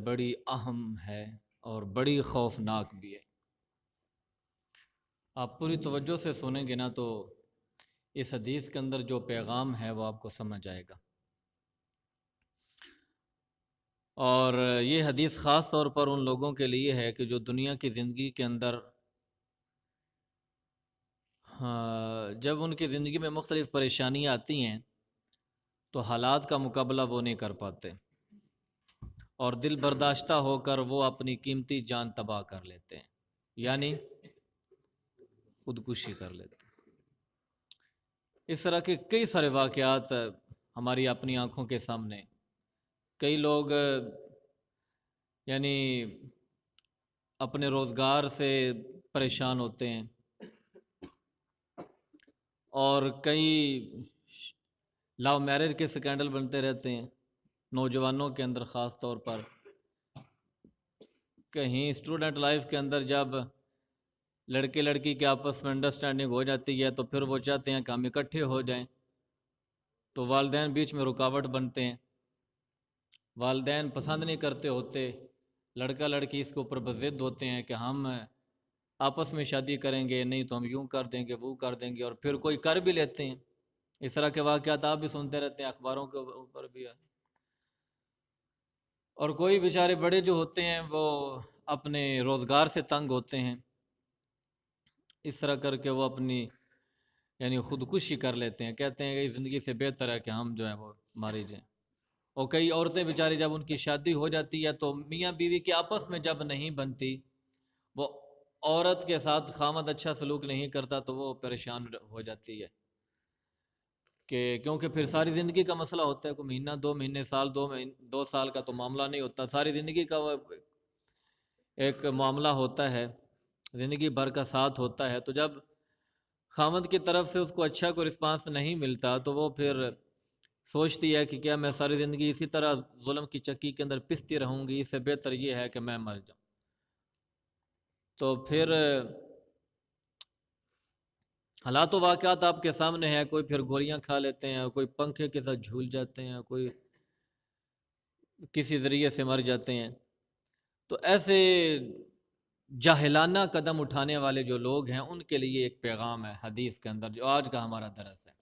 بڑی اہم ہے اور بڑی خوفناک بھی ہے۔ آپ پوری توجہ سے سنیں گے نا تو اس حدیث کے اندر جو پیغام ہے وہ آپ کو سمجھ آئے گا۔ اور یہ حدیث خاص طور پر ان لوگوں کے لیے ہے کہ جو دنیا کی زندگی کے اندر جب ان کی زندگی میں مختلف پریشانیاں آتی ہیں تو حالات کا مقابلہ وہ نہیں کر پاتے اور دل برداشتہ ہو کر وہ اپنی قیمتی جان تباہ کر لیتے ہیں، یعنی خودکشی کر لیتے ہیں۔ اس طرح کے کئی سارے واقعات ہماری اپنی آنکھوں کے سامنے، کئی لوگ یعنی اپنے روزگار سے پریشان ہوتے ہیں اور کئی لو میرج کے سکینڈل بنتے رہتے ہیں نوجوانوں کے اندر، خاص طور پر کہیں اسٹوڈنٹ لائف کے اندر جب لڑکے لڑکی کے آپس میں انڈرسٹینڈنگ ہو جاتی ہے تو پھر وہ چاہتے ہیں کہ ہم اکٹھے ہو جائیں، تو والدین بیچ میں رکاوٹ بنتے ہیں، والدین پسند نہیں کرتے ہوتے، لڑکا لڑکی اس کے اوپر بضد ہوتے ہیں کہ ہم آپس میں شادی کریں گے، نہیں تو ہم یوں کر دیں گے وہ کر دیں گے، اور پھر کوئی کر بھی لیتے ہیں۔ اس طرح کے واقعات آپ بھی سنتے رہتے ہیں، اخباروں کے اوپر بھی ہے۔ اور کوئی بیچارے بڑے جو ہوتے ہیں وہ اپنے روزگار سے تنگ ہوتے ہیں، اس طرح کر کے وہ اپنی یعنی خودکشی کر لیتے ہیں، کہتے ہیں کہ زندگی سے بہتر ہے کہ ہم جو ہے وہ مارے جائیں۔ اور کئی عورتیں بیچاری جب ان کی شادی ہو جاتی ہے تو میاں بیوی کے آپس میں جب نہیں بنتی، وہ عورت کے ساتھ خامد اچھا سلوک نہیں کرتا تو وہ پریشان ہو جاتی ہے، کیونکہ پھر ساری زندگی کا مسئلہ ہوتا ہے، کوئی مہینہ 2 مہینے سال 2 سال کا تو معاملہ نہیں ہوتا، ساری زندگی کا وہ ایک معاملہ ہوتا ہے، زندگی بھر کا ساتھ ہوتا ہے۔ تو جب خامد کی طرف سے اس کو اچھا کوئی رسپانس نہیں ملتا تو وہ پھر سوچتی ہے کہ کیا میں ساری زندگی اسی طرح ظلم کی چکی کے اندر پستی رہوں گی، اس سے بہتر یہ ہے کہ میں مر جاؤں۔ تو پھر حالات و واقعات آپ کے سامنے ہیں، کوئی پھر گولیاں کھا لیتے ہیں، کوئی پنکھے کے ساتھ جھول جاتے ہیں، کوئی کسی ذریعے سے مر جاتے ہیں۔ تو ایسے جاہلانہ قدم اٹھانے والے جو لوگ ہیں ان کے لیے ایک پیغام ہے حدیث کے اندر، جو آج کا ہمارا درس ہے۔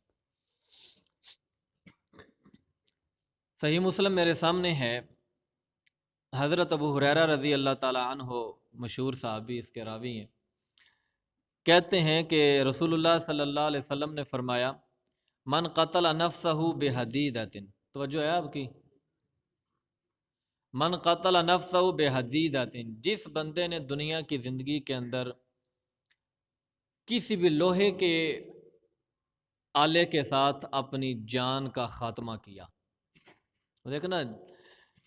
صحیح مسلم میرے سامنے ہے، حضرت ابو ہریرہ رضی اللہ تعالی عنہ، مشہور صحابی، اس کے راوی ہیں، کہتے ہیں کہ رسول اللہ صلی اللہ علیہ وسلم نے فرمایا، من قتل نفسہ بحدیدۃ، توجہ ہے آپ کی، من قتل نفسہ بحدیدۃ، جس بندے نے دنیا کی زندگی کے اندر کسی بھی لوہے کے آلے کے ساتھ اپنی جان کا خاتمہ کیا۔ دیکھنا،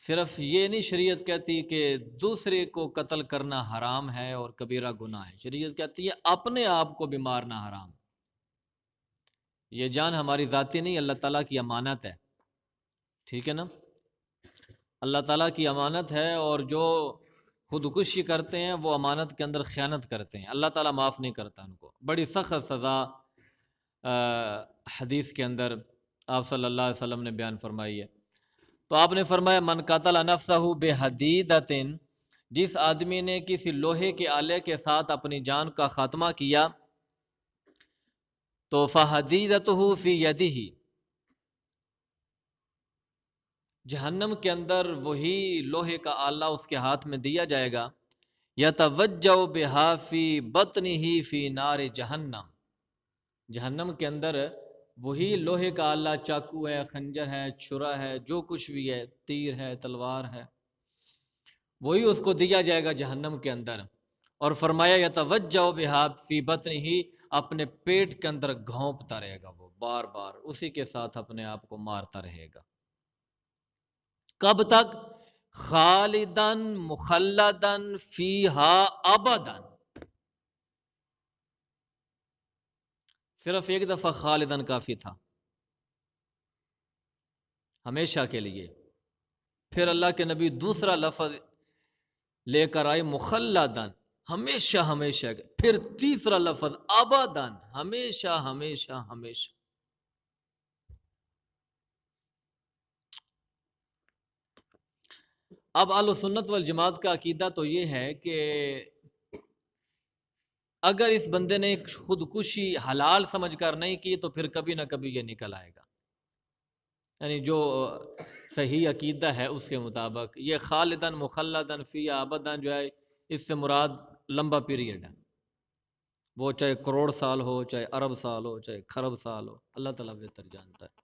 صرف یہ نہیں شریعت کہتی کہ دوسرے کو قتل کرنا حرام ہے اور کبیرہ گناہ ہے، شریعت کہتی ہے اپنے آپ کو بھی مارنا حرام۔ یہ جان ہماری ذاتی نہیں، اللہ تعالیٰ کی امانت ہے، ٹھیک ہے نا، اللہ تعالیٰ کی امانت ہے، اور جو خودکشی کرتے ہیں وہ امانت کے اندر خیانت کرتے ہیں، اللہ تعالیٰ معاف نہیں کرتا ان کو، بڑی سخت سزا حدیث کے اندر آپ صلی اللہ علیہ وسلم نے بیان فرمائی ہے۔ تو آپ نے فرمایا، من قتل نفسہ بحدیدۃ، جس آدمی نے کسی لوہے کے آلے کے ساتھ اپنی جان کا خاتمہ کیا، تو فحدیدتہ فی یدہ، جہنم کے اندر وہی لوہے کا آلہ اس کے ہاتھ میں دیا جائے گا، یتوجہ بہا فی بطنہ فی نار جہنم، جہنم کے اندر وہی لوہے کا آلہ، چاقو ہے، خنجر ہے، چھرا ہے، جو کچھ بھی ہے، تیر ہے، تلوار ہے، وہی اس کو دیا جائے گا جہنم کے اندر، اور فرمایا یتوجہ بہا فی بطنہ، اپنے پیٹ کے اندر گھونپتا رہے گا، وہ بار بار اسی کے ساتھ اپنے آپ کو مارتا رہے گا۔ کب تک؟ خالدن مخلدن فیہا ابدن، صرف ایک دفعہ خالدن کافی تھا، ہمیشہ کے لیے۔ پھر اللہ کے نبی دوسرا لفظ لے کر آئے، مخلدن، ہمیشہ ہمیشہ کے، پھر تیسرا لفظ ابدن، ہمیشہ ہمیشہ ہمیشہ۔ اب اہل سنت والجماعت کا عقیدہ تو یہ ہے کہ اگر اس بندے نے خودکشی حلال سمجھ کر نہیں کی تو پھر کبھی نہ کبھی یہ نکل آئے گا، یعنی جو صحیح عقیدہ ہے اس کے مطابق یہ خالدن مخلدن فی ابدن جو ہے اس سے مراد لمبا پیریڈ ہے، وہ چاہے کروڑ سال ہو، چاہے ارب سال ہو، چاہے کھرب سال ہو، اللہ تعالیٰ بہتر جانتا ہے۔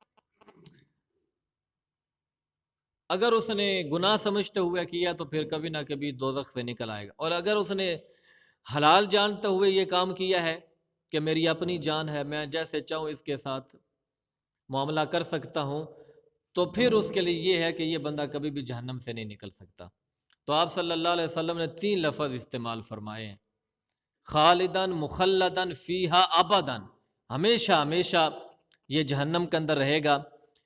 اگر اس نے گناہ سمجھتے ہوئے کیا تو پھر کبھی نہ کبھی دوزخ سے نکل آئے گا، اور اگر اس نے حلال جانتے ہوئے یہ کام کیا ہے کہ میری اپنی جان ہے، میں جیسے چاہوں اس کے ساتھ معاملہ کر سکتا ہوں، تو پھر اس کے لیے یہ ہے کہ یہ بندہ کبھی بھی جہنم سے نہیں نکل سکتا۔ تو آپ صلی اللہ علیہ وسلم نے 3 لفظ استعمال فرمائے ہیں، خالدن مخلدن فیہا ابدن، ہمیشہ ہمیشہ یہ جہنم کے اندر رہے گا۔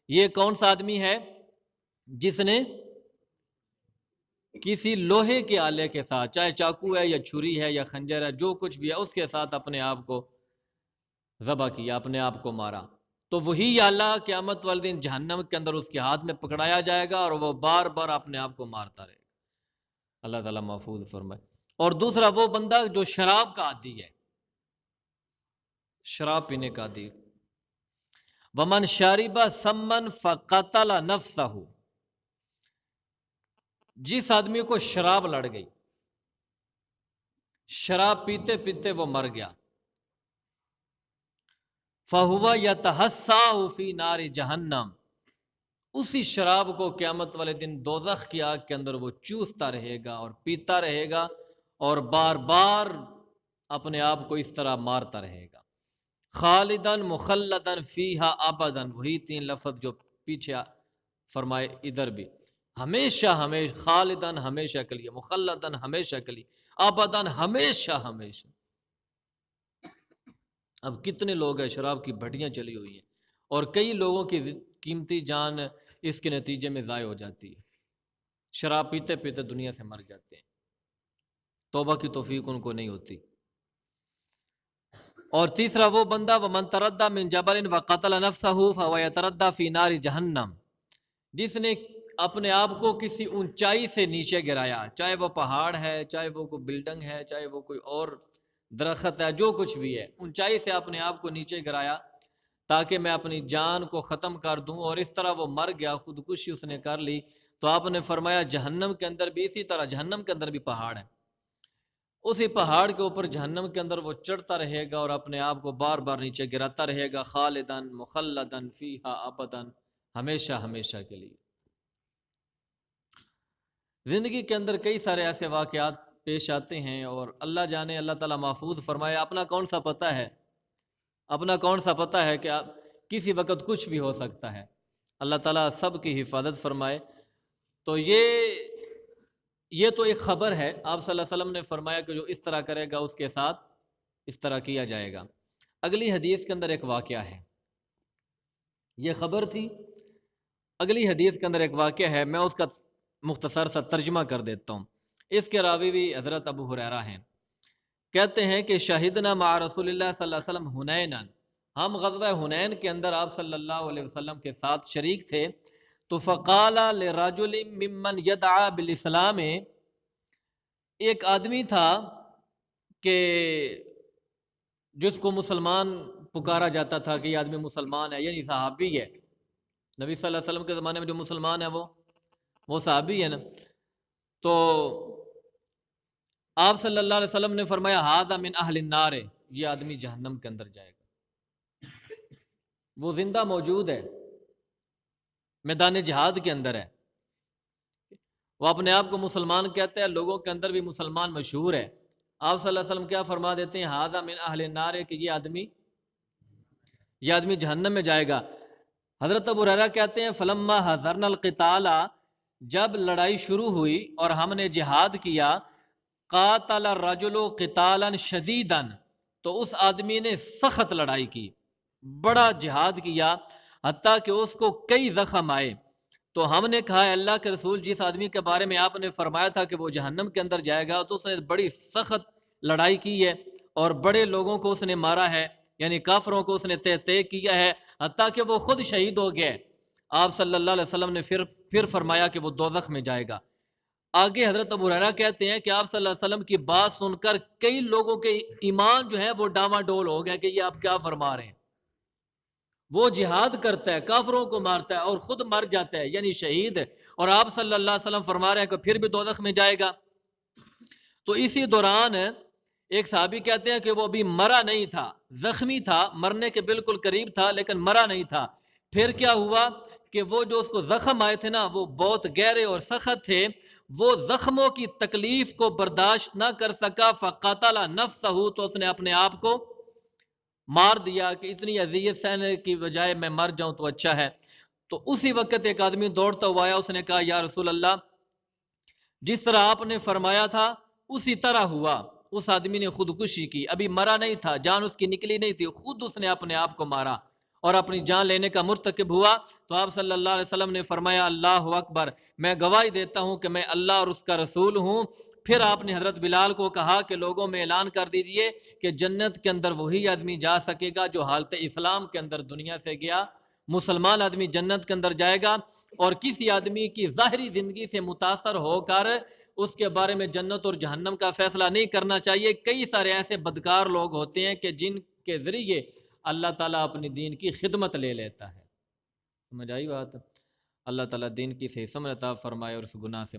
یہ کون سا آدمی ہے؟ جس نے کسی لوہے کے آلے کے ساتھ، چاہے چاقو ہے یا چھری ہے یا خنجر ہے، جو کچھ بھی ہے اس کے ساتھ اپنے آپ کو ذبح کیا، اپنے آپ کو مارا، تو وہی آلہ قیامت والے دن جہنم کے اندر اس کے ہاتھ میں پکڑایا جائے گا اور وہ بار بار اپنے آپ کو مارتا رہے گا، اللہ تعالیٰ محفوظ فرمائے۔ اور دوسرا وہ بندہ جو شراب کا عادی ہے، شراب پینے کا عادی، ومن شارب سمن فقتل نفسہ، جس آدمی کو شراب لڑ گئی، شراب پیتے پیتے وہ مر گیا، فَهُوَ يَتَحَسَّاءُ فِي نَارِ جہنم، اسی شراب کو قیامت والے دن دوزخ کی آگ کے اندر وہ چوستا رہے گا اور پیتا رہے گا اور بار بار اپنے آپ کو اس طرح مارتا رہے گا۔ خالدن مخلدن فیہا ابدن، وہی 3 لفظ جو پیچھے فرمائے ادھر بھی، ہمیشہ ہمیشہ، خالدن ہمیشہ کے لیے، مخلدن ہمیشہ کے لیے، ابدن ہمیشہ ہمیشہ۔ اب کتنے لوگ ہیں شراب کی بھٹیاں چلی ہوئی ہیں اور کئی لوگوں کی قیمتی جان اس کے نتیجے میں ضائع ہو جاتی ہے، شراب پیتے پیتے دنیا سے مر جاتے ہیں، توبہ کی توفیق ان کو نہیں ہوتی۔ اور تیسرا وہ بندہ ومن تردى من جبل وقتل نفسه فهو يتردى في نار جہنم، جس نے اپنے آپ کو کسی اونچائی سے نیچے گرایا، چاہے وہ پہاڑ ہے، چاہے وہ کوئی بلڈنگ ہے، چاہے وہ کوئی اور درخت ہے، جو کچھ بھی ہے، اونچائی سے اپنے آپ کو نیچے گرایا تاکہ میں اپنی جان کو ختم کر دوں، اور اس طرح وہ مر گیا، خودکشی اس نے کر لی، تو آپ نے فرمایا جہنم کے اندر بھی اسی طرح، جہنم کے اندر بھی پہاڑ ہے، اسی پہاڑ کے اوپر جہنم کے اندر وہ چڑھتا رہے گا اور اپنے آپ کو بار بار نیچے گراتا رہے گا، خالدن مخلدن فیہا ابدن، ہمیشہ ہمیشہ کے لیے۔ زندگی کے اندر کئی سارے ایسے واقعات پیش آتے ہیں اور اللہ جانے، اللہ تعالیٰ محفوظ فرمائے، اپنا کون سا پتہ ہے، اپنا کون سا پتہ ہے کہ کسی وقت کچھ بھی ہو سکتا ہے، اللہ تعالیٰ سب کی حفاظت فرمائے۔ تو یہ تو ایک خبر ہے، آپ صلی اللہ علیہ وسلم نے فرمایا کہ جو اس طرح کرے گا اس کے ساتھ اس طرح کیا جائے گا۔ اگلی حدیث کے اندر ایک واقعہ ہے، یہ خبر تھی، اگلی حدیث کے اندر ایک واقعہ ہے، میں اس کا مختصر سا ترجمہ کر دیتا ہوں۔ اس کے راوی بھی حضرت ابو ہریرہ ہیں، کہتے ہیں کہ شہدنا مع رسول اللہ صلی اللہ علیہ وسلم حنینا، ہم غزوہ حنین کے اندر آپ صلی اللہ علیہ وسلم کے ساتھ شریک تھے، تو فقال لرجل ممن يدعى بالاسلام، ایک آدمی تھا کہ جس کو مسلمان پکارا جاتا تھا کہ یہ آدمی مسلمان ہے، یعنی صحابی ہے، نبی صلی اللہ علیہ وسلم کے زمانے میں جو مسلمان ہے وہ صحابی ہے نا، تو آپ صلی اللہ علیہ وسلم نے فرمایا ھذا من اہل النار، یہ آدمی جہنم کے اندر جائے گا، وہ زندہ موجود ہے، میدان جہاد کے اندر ہے، وہ اپنے آپ کو مسلمان کہتے ہیں، لوگوں کے اندر بھی مسلمان مشہور ہے، آپ صلی اللہ علیہ وسلم کیا فرما دیتے ہیں، ھذا من اہل النار، کہ یہ آدمی جہنم میں جائے گا۔ حضرت ابو ہریرہ کہتے ہیں فلما حضرنا القتال، جب لڑائی شروع ہوئی اور ہم نے جہاد کیا، قاتل الرجل قتالا شدیدا، تو اس آدمی نے سخت لڑائی کی، بڑا جہاد کیا، حتیٰ کہ اس کو کئی زخم آئے، تو ہم نے کہا اللہ کے رسول، جس آدمی کے بارے میں آپ نے فرمایا تھا کہ وہ جہنم کے اندر جائے گا، تو اس نے بڑی سخت لڑائی کی ہے اور بڑے لوگوں کو اس نے مارا ہے، یعنی کافروں کو اس نے تہ کیا ہے، حتیٰ کہ وہ خود شہید ہو گئے۔ آپ صلی اللہ علیہ وسلم نے پھر فرمایا کہ وہ دوزخ میں جائے گا۔ آگے حضرت ابو ہریرہ کہتے ہیں کہ آپ صلی اللہ علیہ وسلم کی بات سن کر کئی لوگوں کے ایمان جو ہے وہ ڈاما ڈول ہو گیا کہ یہ آپ کیا فرما رہے ہیں. وہ جہاد کرتا ہے، کافروں کو مارتا ہے اور خود مر جاتا ہے، یعنی شہید ہے، اور آپ صلی اللہ علیہ وسلم فرما رہے ہیں کہ پھر بھی دوزخ میں جائے گا. تو اسی دوران ایک صحابی کہتے ہیں کہ وہ ابھی مرا نہیں تھا، زخمی تھا، مرنے کے بالکل قریب تھا لیکن مرا نہیں تھا. پھر کیا ہوا کہ وہ جو اس کو زخم آئے تھے نا وہ بہت گہرے اور سخت تھے، وہ زخموں کی تکلیف کو برداشت نہ کر سکا، فقتل نفسہ، تو اس نے اپنے آپ کو مار دیا کہ اتنی اذیت سہنے کی بجائے میں مر جاؤں تو اچھا ہے. تو اسی وقت ایک آدمی دوڑتا ہوا آیا، اس نے کہا یا رسول اللہ جس طرح آپ نے فرمایا تھا اسی طرح ہوا. اس آدمی نے خودکشی کی، ابھی مرا نہیں تھا، جان اس کی نکلی نہیں تھی، خود اس نے اپنے آپ کو مارا اور اپنی جان لینے کا مرتکب ہوا. تو آپ صلی اللہ علیہ وسلم نے فرمایا اللہ اکبر، میں گواہی دیتا ہوں کہ میں اللہ اور اس کا رسول ہوں. پھر آپ نے حضرت بلال کو کہا کہ لوگوں میں اعلان کر دیجئے کہ جنت کے اندر وہی آدمی جا سکے گا جو حالت اسلام کے اندر دنیا سے گیا. مسلمان آدمی جنت کے اندر جائے گا، اور کسی آدمی کی ظاہری زندگی سے متاثر ہو کر اس کے بارے میں جنت اور جہنم کا فیصلہ نہیں کرنا چاہیے. کئی سارے ایسے بدکار لوگ ہوتے ہیں کہ جن کے ذریعے اللہ تعالیٰ اپنی دین کی خدمت لے لیتا ہے. سمجھ آئی بات؟ اللہ تعالیٰ دین کی صحیح سمجھ عطا فرمائے اور اس گناہ سے